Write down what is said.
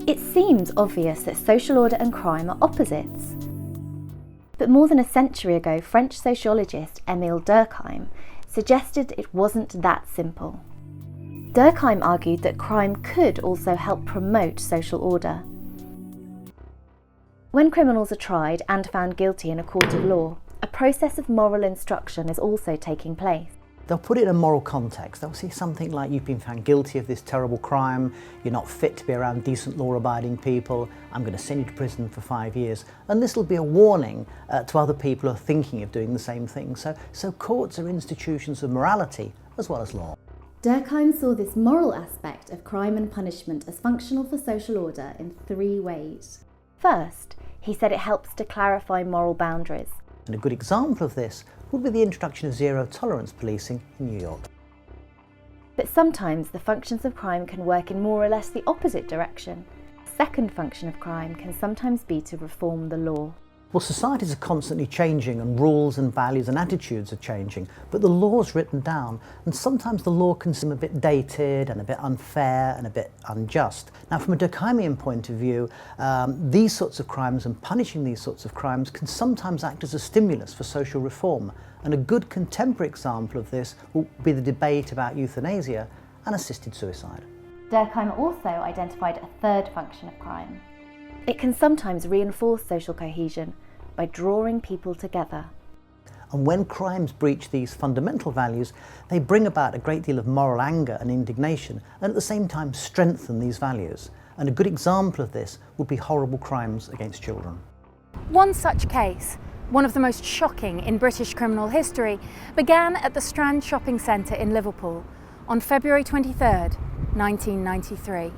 It seems obvious that social order and crime are opposites. But more than a century ago, French sociologist Emile Durkheim suggested it wasn't that simple. Durkheim argued that crime could also help promote social order. When criminals are tried and found guilty in a court of law, a process of moral instruction is also taking place. They'll put it in a moral context. They'll say something like, you've been found guilty of this terrible crime, you're not fit to be around decent law-abiding people, I'm going to send you to prison for 5 years. And this will be a warning to other people who are thinking of doing the same thing. So courts are institutions of morality as well as law. Durkheim saw this moral aspect of crime and punishment as functional for social order in 3 ways. First, he said it helps to clarify moral boundaries. And a good example of this would be the introduction of zero-tolerance policing in New York. But sometimes the functions of crime can work in more or less the opposite direction. The second function of crime can sometimes be to reform the law. Well, societies are constantly changing and rules and values and attitudes are changing, but the law's written down, and sometimes the law can seem a bit dated and a bit unfair and a bit unjust. Now, from a Durkheimian point of view, these sorts of crimes and punishing these sorts of crimes can sometimes act as a stimulus for social reform, and a good contemporary example of this will be the debate about euthanasia and assisted suicide. Durkheim also identified a third function of crime. It can sometimes reinforce social cohesion by drawing people together. And when crimes breach these fundamental values, they bring about a great deal of moral anger and indignation, and at the same time strengthen these values. And a good example of this would be horrible crimes against children. One such case, one of the most shocking in British criminal history, began at the Strand Shopping Centre in Liverpool on February 23rd, 1993.